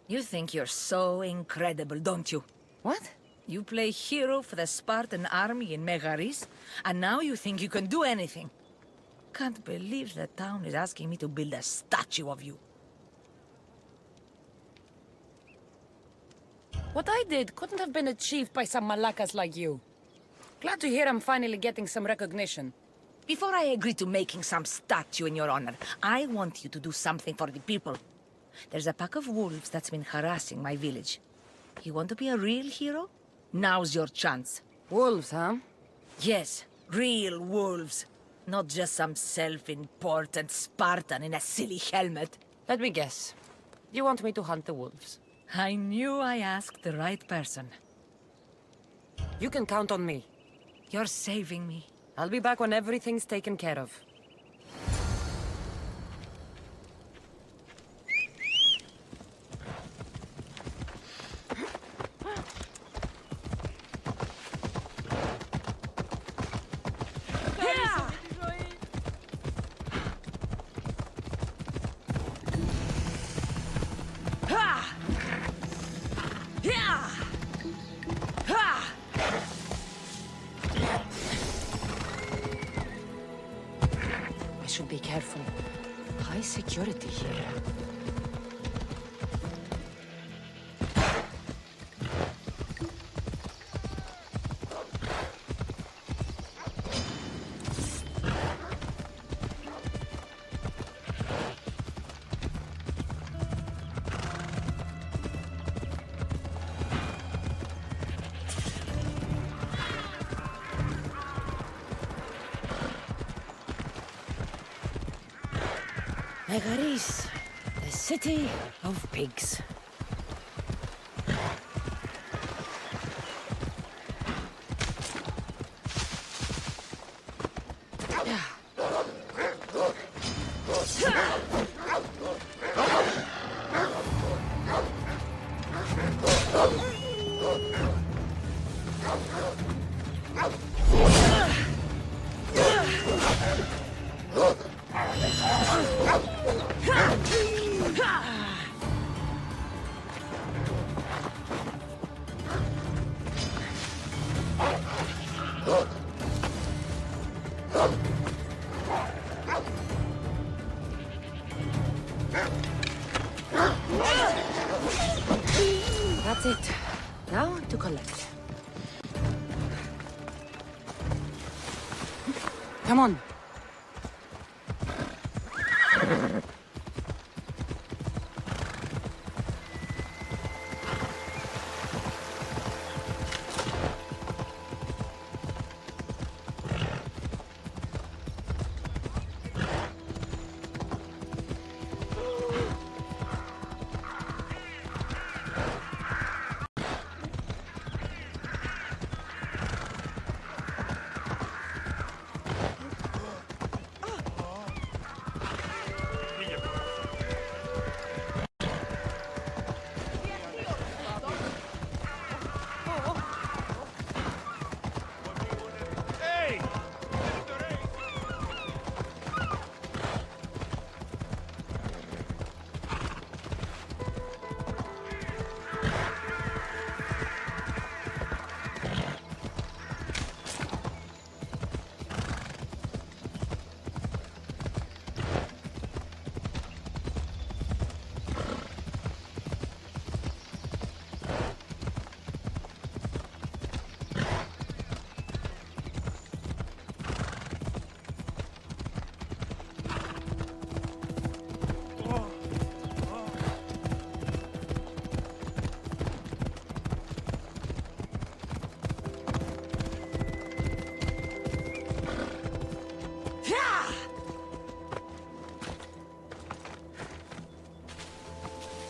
You think you're so incredible, don't you? What? You play hero for the Spartan army in Megaris, and now you think you can do anything. Can't believe the town is asking me to build a statue of you. What I did couldn't have been achieved by some malakas like you. Glad to hear I'm finally getting some recognition. Before I agree to making some statue in your honor, I want you to do something for the people. There's a pack of wolves that's been harassing my village. You want to be a real hero? Now's your chance. Wolves, huh? Yes, real wolves. Not just some self-important Spartan in a silly helmet. Let me guess. You want me to hunt the wolves? I knew I asked the right person. You can count on me. You're saving me. I'll be back when everything's taken care of. I should be careful. High security here. Megaris, the city of pigs. That's it. Now to collect. Come on.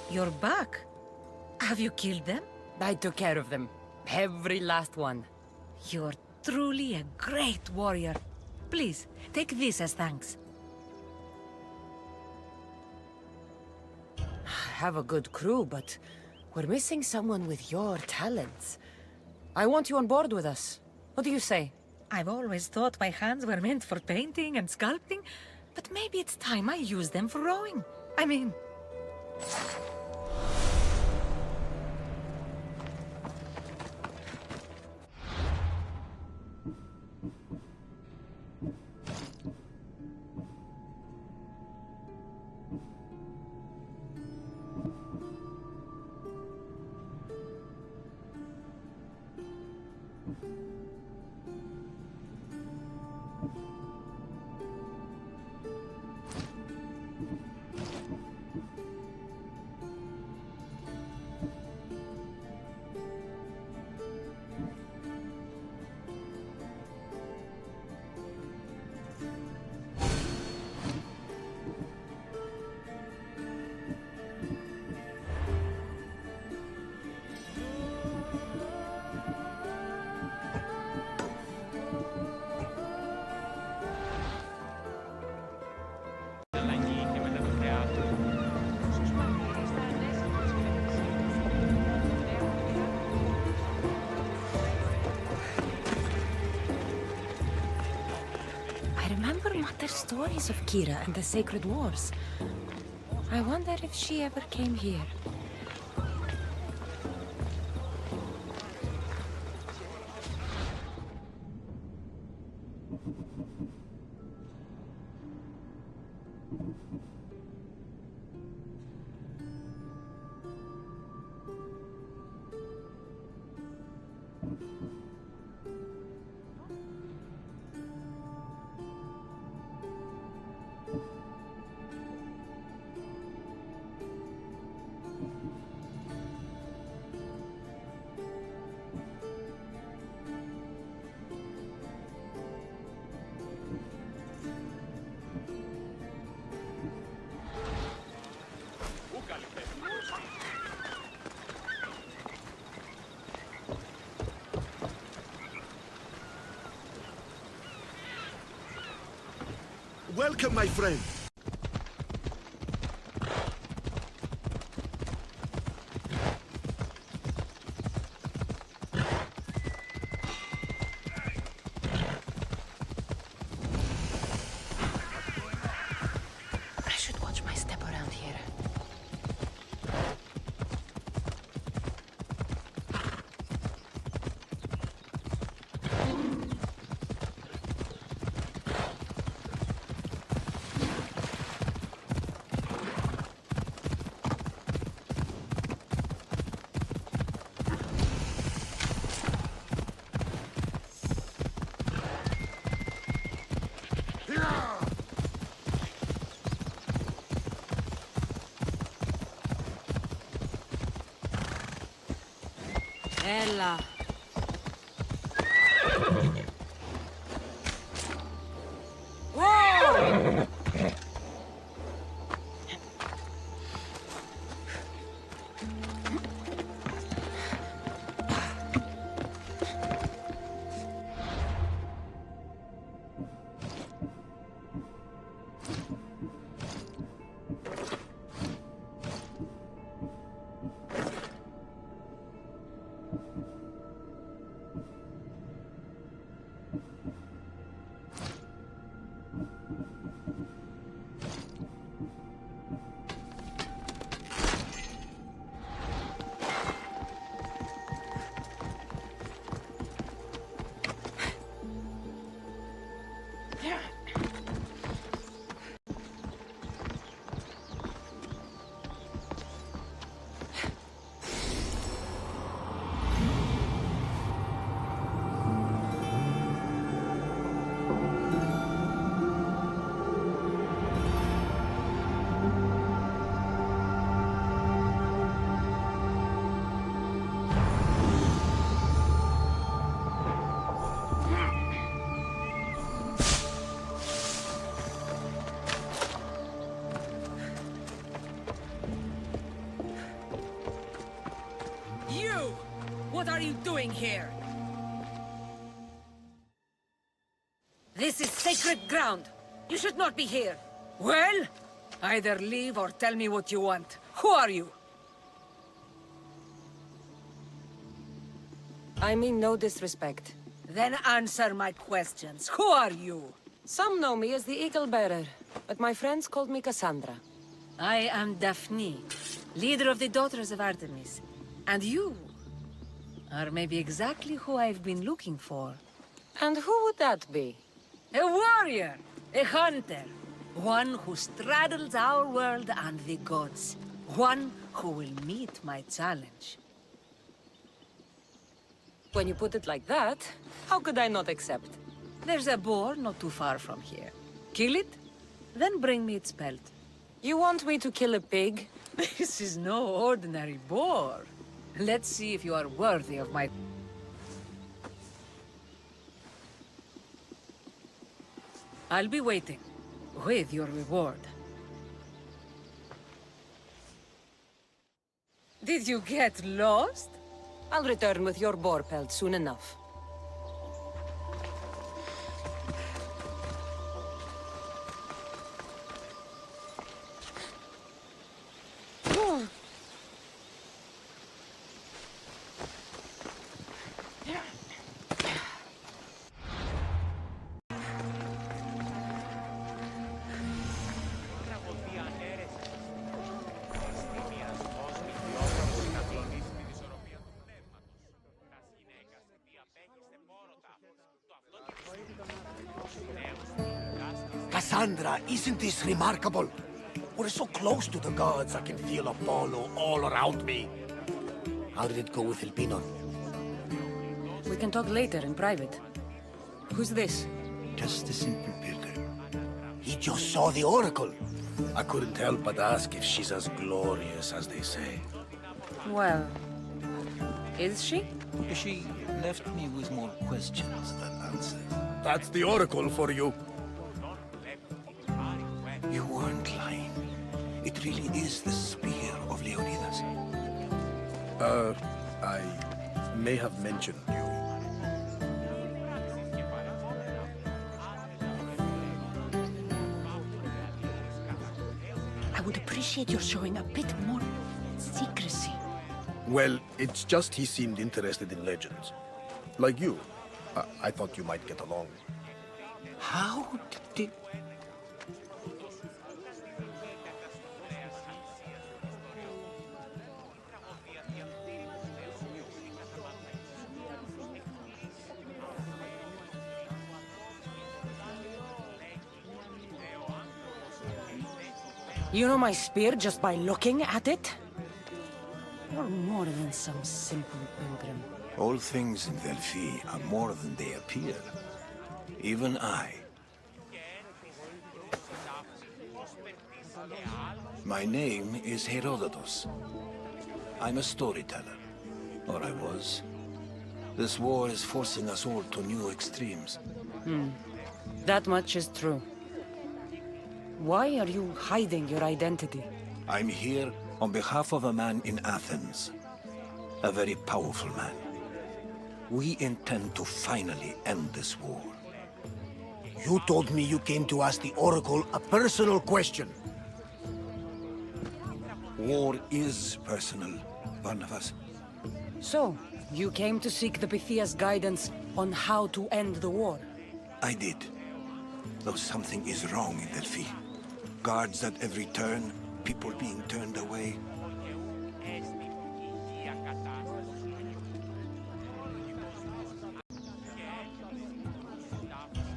You're back. Have you killed them? I took care of them. Every last one. You're truly a great warrior. Please, take this as thanks. Have a good crew, but we're missing someone with your talents. I want you on board with us. What do you say? I've always thought my hands were meant for painting and sculpting, but maybe it's time I use them for rowing. I mean... stories of Kira and the Sacred Wars. I wonder if she ever came here. Welcome, my friend. I should watch my step around here. Ella. Whoa! What are you doing here? This is sacred ground. You should not be here. Well, either leave or tell me what you want. Who are you? I mean no disrespect. Then answer my questions. Who are you? Some know me as the Eagle Bearer, but my friends called me Cassandra. I am Daphne, leader of the Daughters of Artemis. And you are maybe exactly who I've been looking for. And who would that be? A warrior, a hunter, one who straddles our world and the gods. One who will meet my challenge. When you put it like that, how could I not accept? There's a boar not too far from here. Kill it, then bring me its pelt. You want me to kill a pig? This is no ordinary boar. Let's see if you are worthy of my... I'll be waiting, with your reward. Did you get lost? I'll return with your boar pelt soon enough. Cassandra, isn't this remarkable? We're so close to the gods, I can feel Apollo all around me. How did it go with Elpinor? We can talk later in private. Who's this? Just a simple pilgrim. He just saw the oracle. I couldn't help but ask if she's as glorious as they say. Well, is she? She left me with more questions than answers. That's the oracle for you. You weren't lying. It really is the spear of Leonidas. I may have mentioned you. I would appreciate your showing a bit more secrecy. Well, it's just he seemed interested in legends. Like you. I thought you might get along. How did... You know my spear just by looking at it? You're more than some simple pilgrim. All things in Delphi are more than they appear. Even I. My name is Herodotus. I'm a storyteller. Or I was. This war is forcing us all to new extremes. That much is true. Why are you hiding your identity? I'm here on behalf of a man in Athens. A very powerful man. We intend to finally end this war. You told me you came to ask the oracle a personal question. War is personal, Barnabas. So, you came to seek the Pythia's guidance on how to end the war? I did. Though something is wrong in Delphi. Guards at every turn, people being turned away.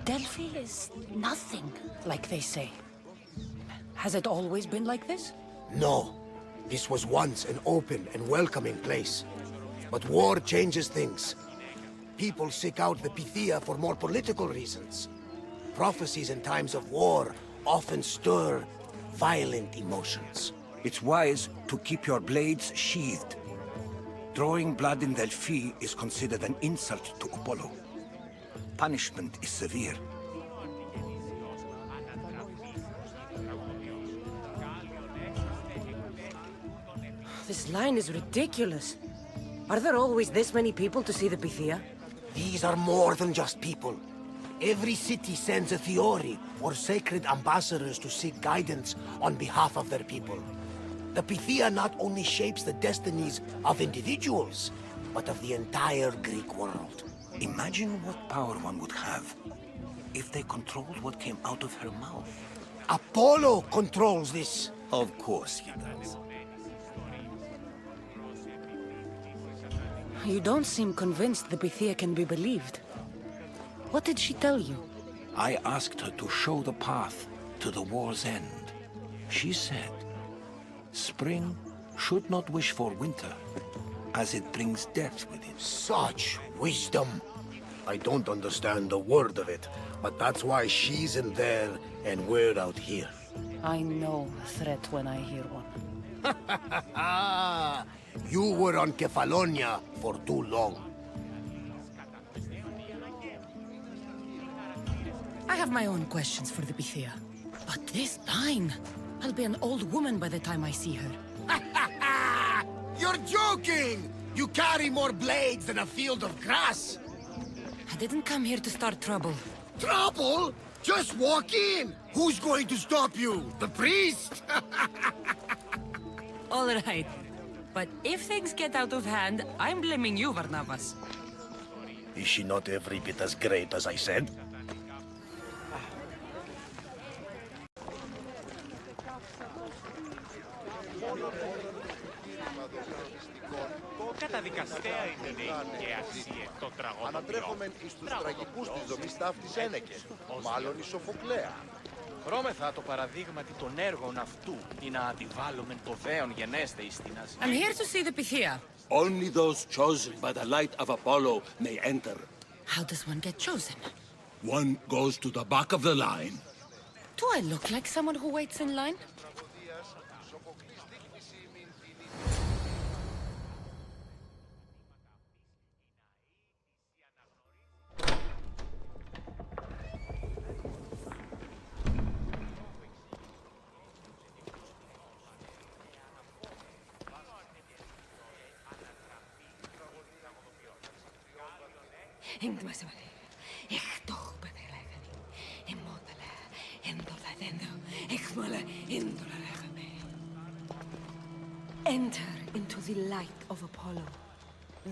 Delphi is nothing, like they say. Has it always been like this? No. This was once an open and welcoming place. But war changes things. People seek out the Pythia for more political reasons. Prophecies in times of war often stir violent emotions. It's wise to keep your blades sheathed. Drawing blood in Delphi is considered an insult to Apollo. Punishment is severe. This line is ridiculous. Are there always this many people to see the Pythia? These are more than just people. Every city sends a Theori, or sacred ambassadors to seek guidance on behalf of their people. The Pythia not only shapes the destinies of individuals, but of the entire Greek world. Imagine what power one would have if they controlled what came out of her mouth. Apollo controls this. Of course he does. You don't seem convinced the Pythia can be believed. What did she tell you? I asked her to show the path to the war's end. She said, spring should not wish for winter, as it brings death with it. Such wisdom. I don't understand a word of it, but that's why she's in there and we're out here. I know a threat when I hear one. You were on Kefalonia for too long. I have my own questions for the Pythia. But this line... I'll be an old woman by the time I see her. You're joking! You carry more blades than a field of grass! I didn't come here to start trouble. Trouble? Just walk in! Who's going to stop you? The priest? All right. But if things get out of hand, I'm blaming you, Barnabas. Is she not every bit as great as I said? Τα δικαστέα είναι και Ασίε των τραγωδοποιών. Ανατρέφομεν εις τους τραγικούς της δομής ταύτης Ένεκε, μάλλον η Σοφοκλέα. Χρώμεθα το παραδείγματι των έργων αυτού, ή να αντιβάλλομεν το δέον γενέστε εις την Ασία. I'm here to see the Pythia. Only those chosen by the light of Apollo may enter. How does one get chosen? One goes to the back of the line. Do I look like someone who waits in line? Enter into the light of Apollo,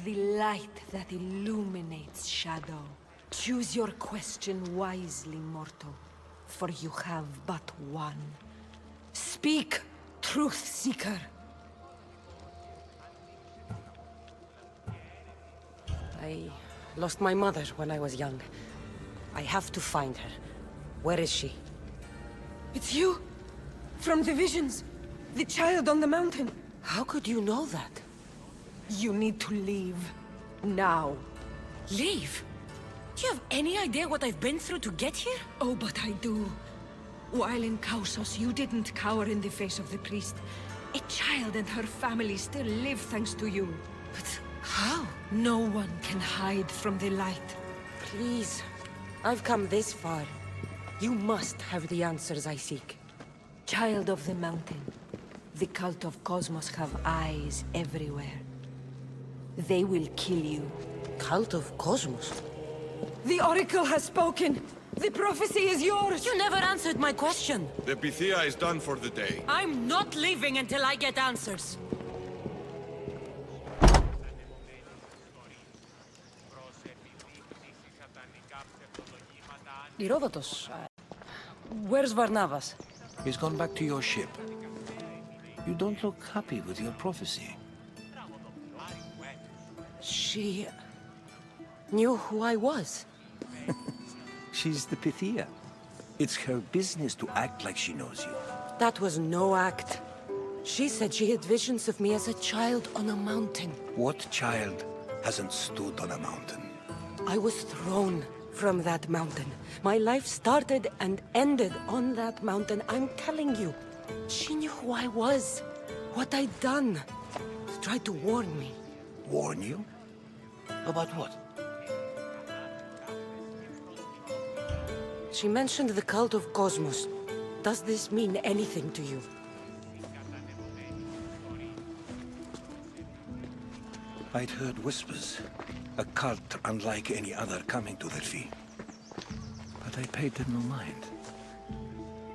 the light that illuminates shadow. Choose your question wisely, mortal, for you have but one. Speak, truth seeker. I lost my mother when I was young. I have to find her. Where is she? It's you! From the visions! The child on the mountain! How could you know that? You need to leave. Now. Leave? Do you have any idea what I've been through to get here? Oh, but I do. While in Kausos, you didn't cower in the face of the priest. A child and her family still live thanks to you. But how? No one can hide from the light. Please. I've come this far. You must have the answers I seek. Child of the mountain. The cult of Cosmos have eyes everywhere. They will kill you. Cult of Cosmos? The Oracle has spoken! The prophecy is yours! You never answered my question! The Pythia is done for the day. I'm not leaving until I get answers! Ηρώδοτος, where's Varnavas? He's gone back to your ship. You don't look happy with your prophecy. She knew who I was. She's the Pythia. It's her business to act like she knows you. That was no act. She said she had visions of me as a child on a mountain. What child hasn't stood on a mountain? I was thrown from that mountain. My life started and ended on that mountain, I'm telling you. She knew who I was, what I'd done. She tried to warn me. Warn you? About what? She mentioned the cult of Cosmos. Does this mean anything to you? I'd heard whispers. A cult unlike any other coming to Delphi. But I paid them no mind.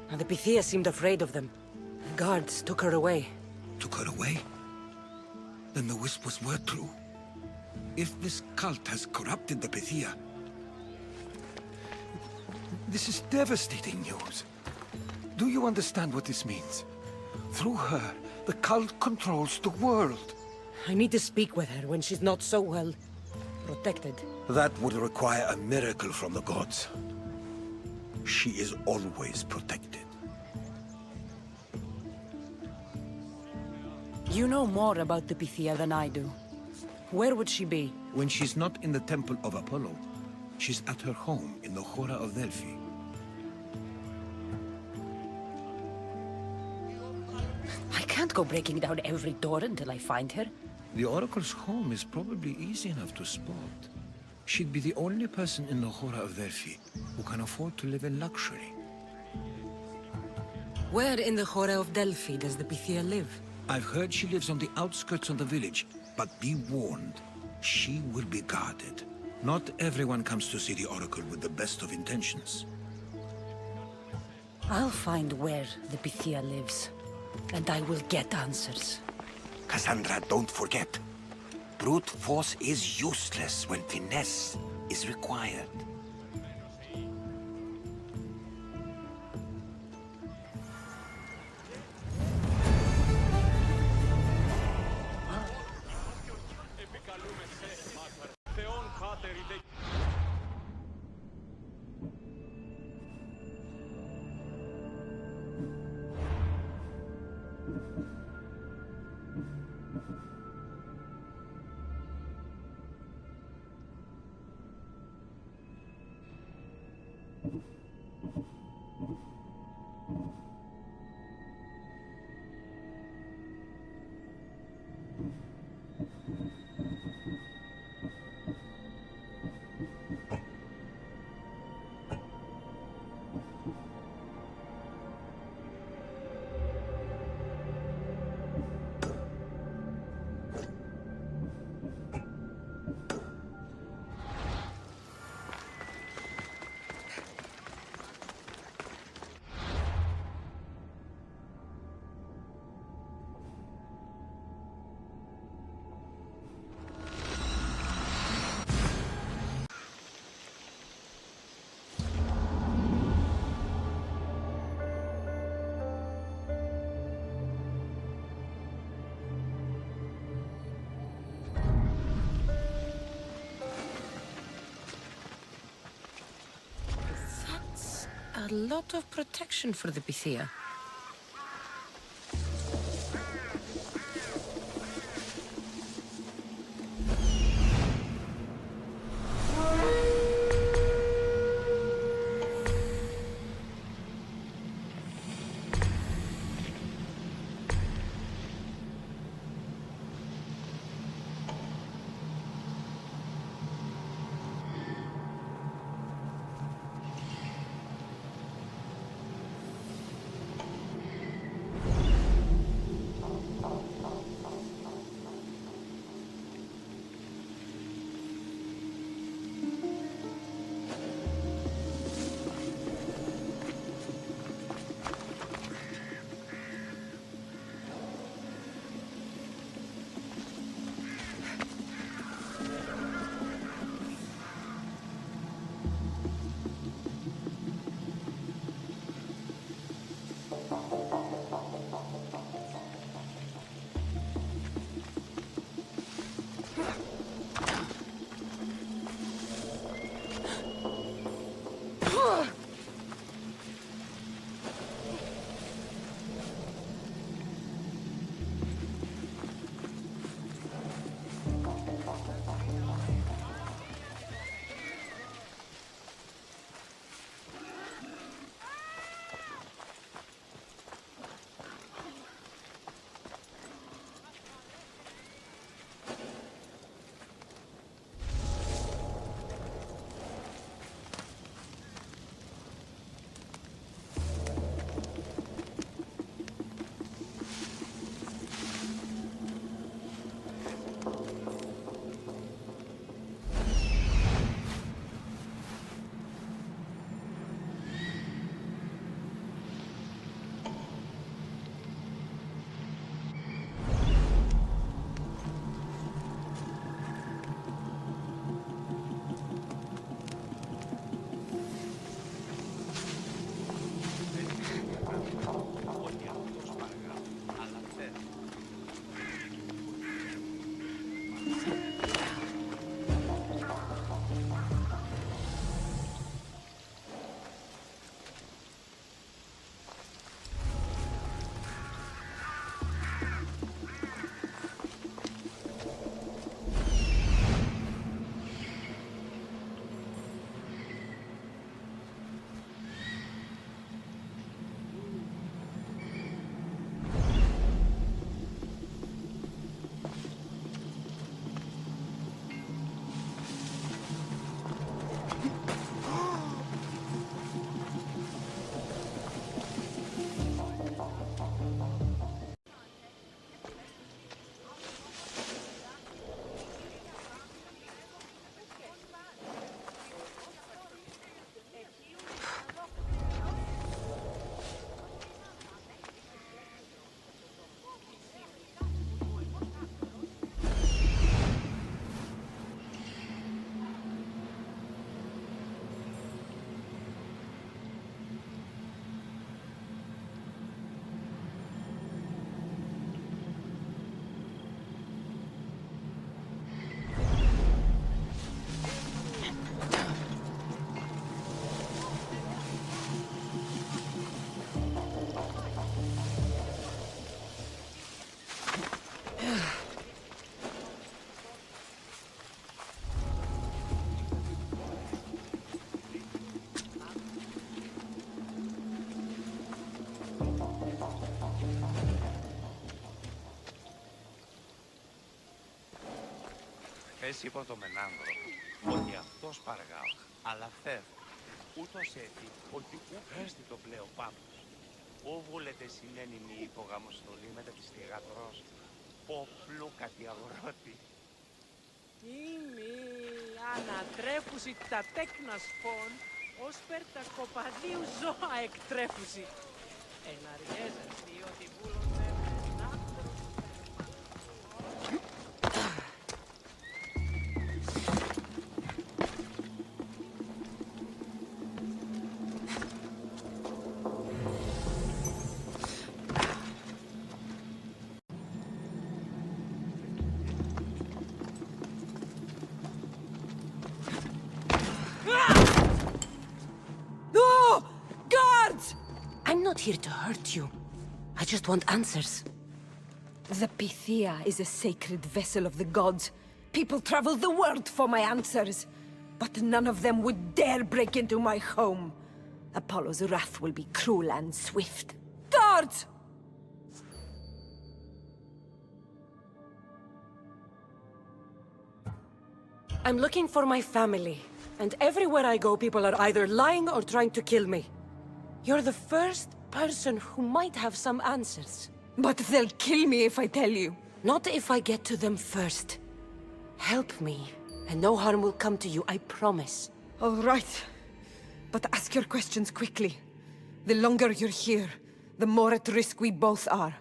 And the Pythia seemed afraid of them. The guards took her away. Took her away? Then the whispers were true. If this cult has corrupted the Pythia... This is devastating news. Do you understand what this means? Through her, the cult controls the world. I need to speak with her when she's not so well protected. That would require a miracle from the gods. She is always protected. You know more about the Pythia than I do. Where would she be? When she's not in the temple of Apollo, she's at her home in the Hora of Delphi. I can't go breaking down every door until I find her. The Oracle's home is probably easy enough to spot. She'd be the only person in the Hora of Delphi who can afford to live in luxury. Where in the Hora of Delphi does the Pythia live? I've heard she lives on the outskirts of the village, but be warned, she will be guarded. Not everyone comes to see the Oracle with the best of intentions. I'll find where the Pythia lives, and I will get answers. Cassandra, don't forget. Brute force is useless when finesse is required. lot of protection for the Pythia. Χθες είπα το Μενάνδρο ότι αυτός παργάω, αλλά φεύγω. Ούτως έτσι ότι ούκαστη το πλέον πάπος. Ού βούλετε σημαίνει μη υπογαμοστολή μετά της θηγατρός, ποπλού κατι αγρότη. Είμαι ανατρέφουσι τα τέκνα σπον, ως περ τα κοπαδίου ζώα εκτρέφουσι. Εναριέζεσαι ότι βούλονται Μενάνδρο. No! God! here to hurt you. I just want answers. The Pythia is a sacred vessel of the gods. People travel the world for my answers. But none of them would dare break into my home. Apollo's wrath will be cruel and swift. Guards! I'm looking for my family. And everywhere I go, people are either lying or trying to kill me. You're the first person who might have some answers. But they'll kill me if I tell you. Not if I get to them first. Help me, and no harm will come to you, I promise. All right. But ask your questions quickly. The longer you're here, the more at risk we both are.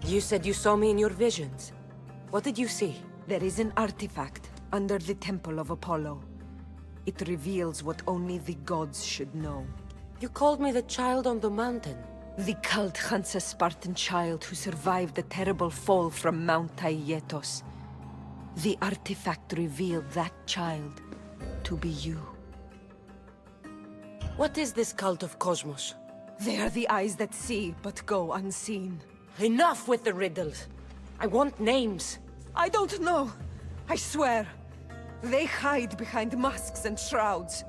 You said you saw me in your visions. What did you see? There is an artifact under the Temple of Apollo. It reveals what only the gods should know. You called me the child on the mountain. The cult hunts a Spartan child who survived the terrible fall from Mount Taygetos. The artifact revealed that child to be you. What is this cult of Cosmos? They are the eyes that see, but go unseen. Enough with the riddles. I want names. I don't know. I swear. They hide behind masks and shrouds.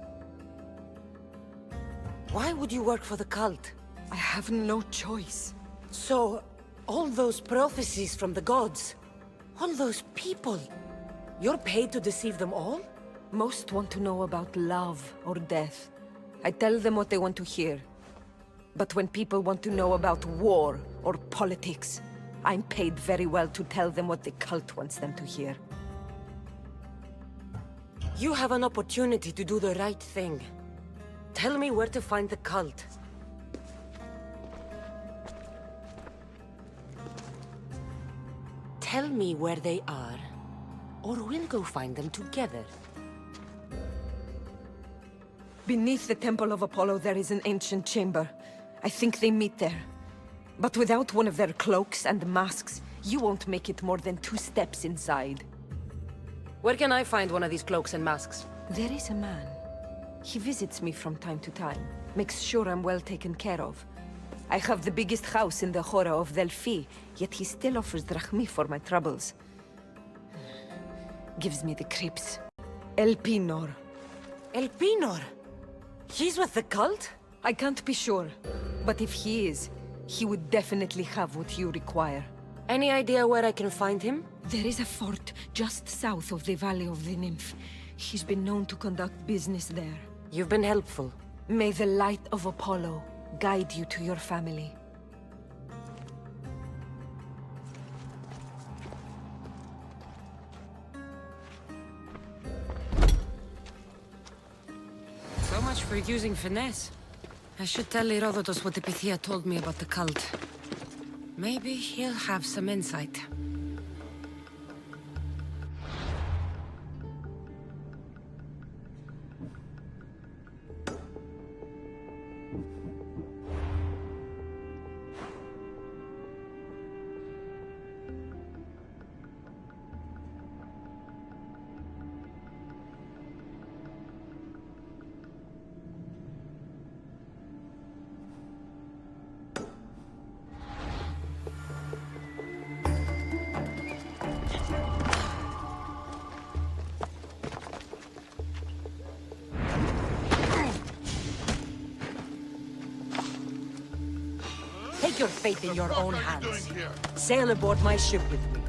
Why would you work for the cult? I have no choice. So, all those prophecies from the gods, all those people, you're paid to deceive them all? Most want to know about love or death. I tell them what they want to hear. But when people want to know about war or politics, I'm paid very well to tell them what the cult wants them to hear. You have an opportunity to do the right thing. Tell me where to find the cult. Tell me where they are, or we'll go find them together. Beneath the Temple of Apollo there is an ancient chamber. I think they meet there. But without one of their cloaks and masks, you won't make it more than 2 steps inside. Where can I find one of these cloaks and masks? There is a man. He visits me from time to time, makes sure I'm well taken care of. I have the biggest house in the Hora of Delphi, yet he still offers drachmi for my troubles. Gives me the creeps. Elpinor. Elpinor? He's with the cult? I can't be sure, but if he is, he would definitely have what you require. Any idea where I can find him? There is a fort just south of the Valley of the Nymph. He's been known to conduct business there. You've been helpful. May the light of Apollo guide you to your family. So much for using finesse. I should tell Herodotus what the Pythia told me about the cult. Maybe he'll have some insight. Take your fate in your own hands. Sail aboard my ship with me.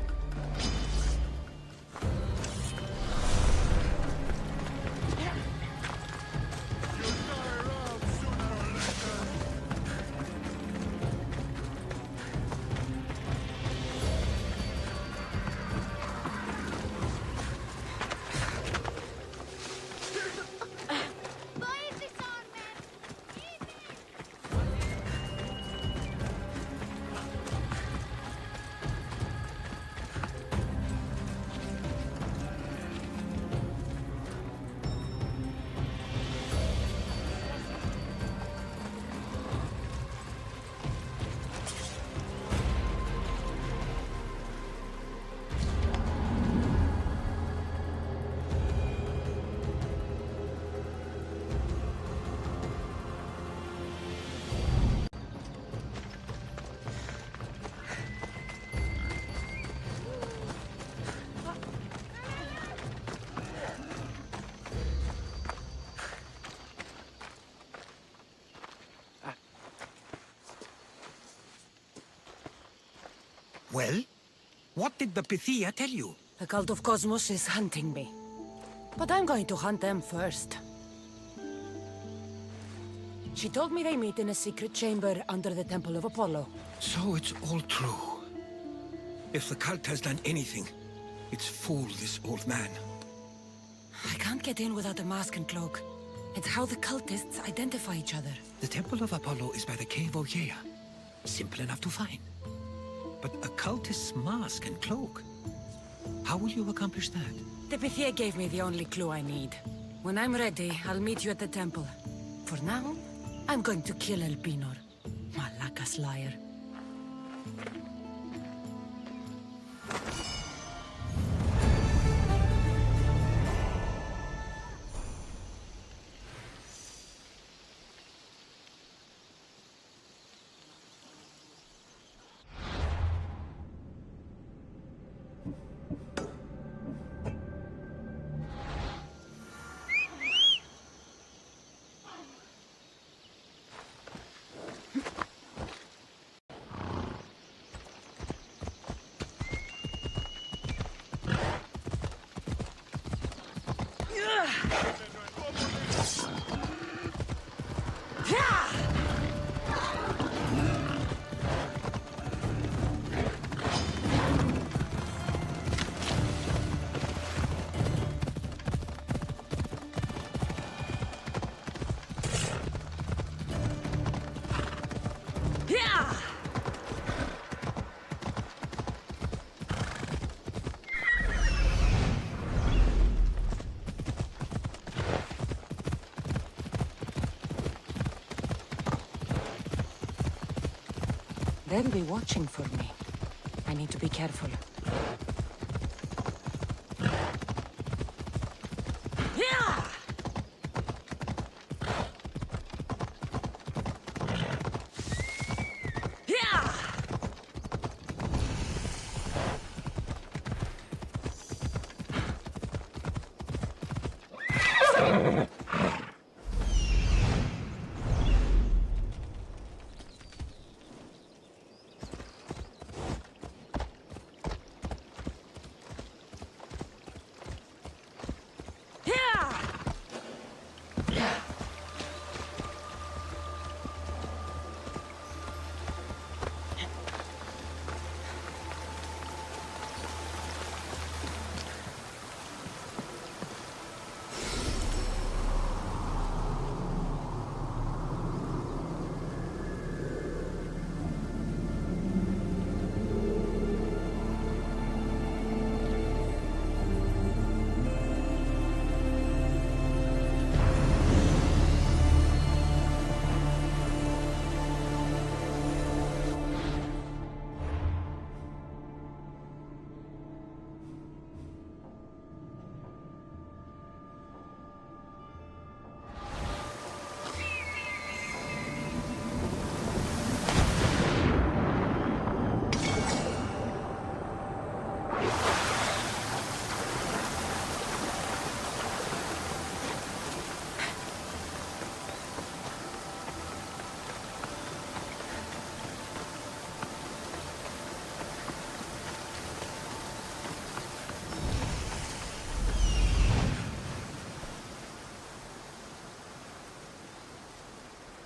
Well? What did the Pythia tell you? The cult of Cosmos is hunting me. But I'm going to hunt them first. She told me they meet in a secret chamber under the Temple of Apollo. So it's all true. If the cult has done anything, it's fooled this old man. I can't get in without a mask and cloak. It's how the cultists identify each other. The Temple of Apollo is by the cave Ogea. Simple enough to find. But a cultist's mask and cloak? How will you accomplish that? The Pythia gave me the only clue I need. When I'm ready, I'll meet you at the temple. For now, I'm going to kill Elpinor. Malaka's liar. They'll be watching for me. I need to be careful.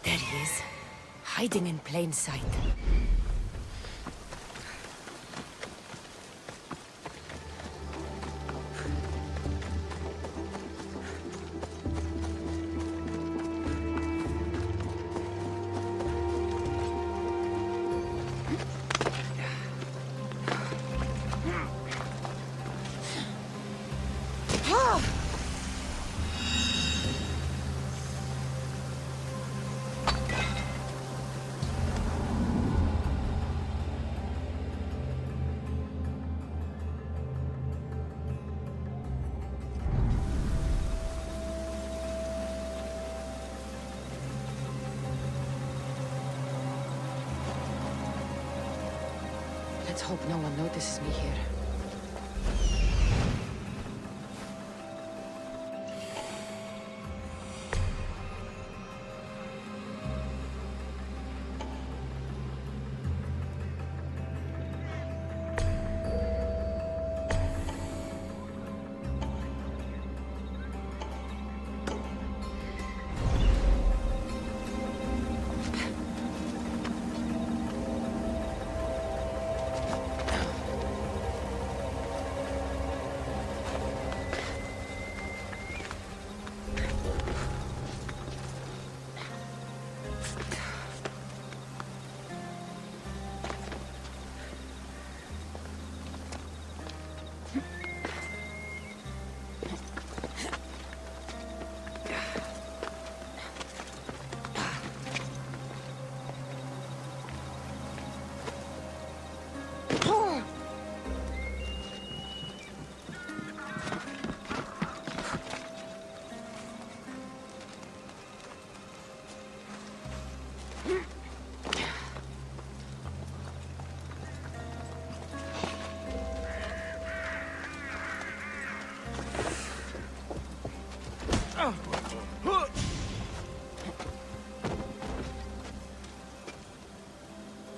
There he is, hiding in plain sight. Let's hope no one notices me here.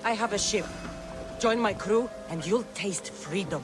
I have a ship. Join my crew, and you'll taste freedom.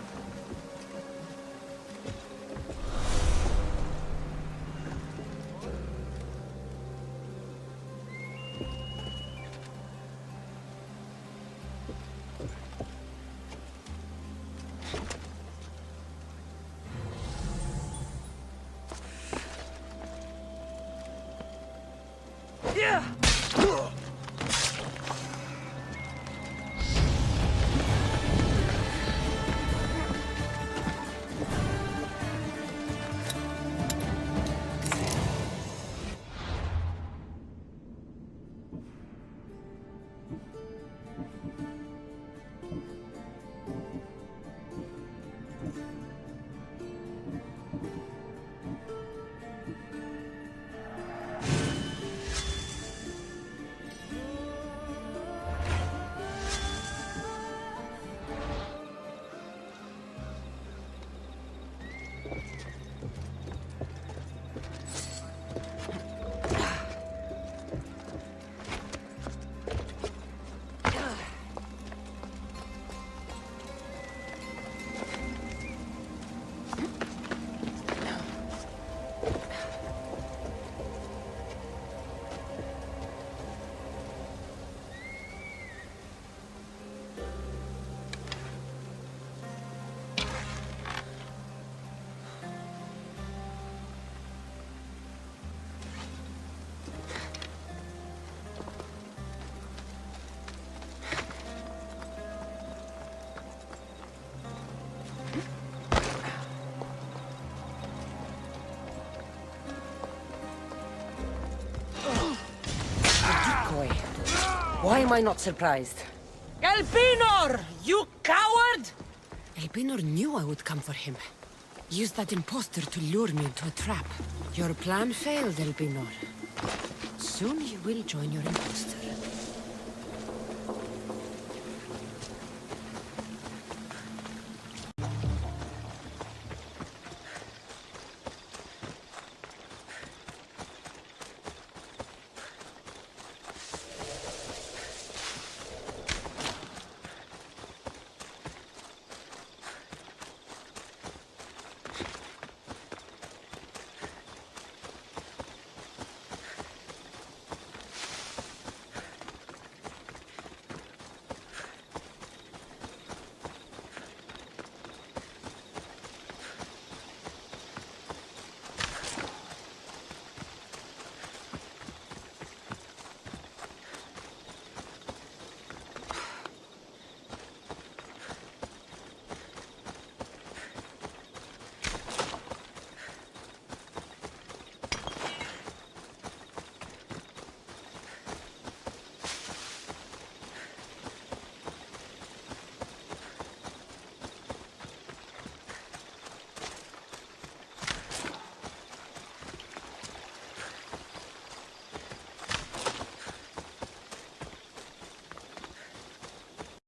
Why am I not surprised? Elpinor! You coward! Elpinor knew I would come for him. Used that imposter to lure me into a trap. Your plan failed, Elpinor. Soon he will join your imposter.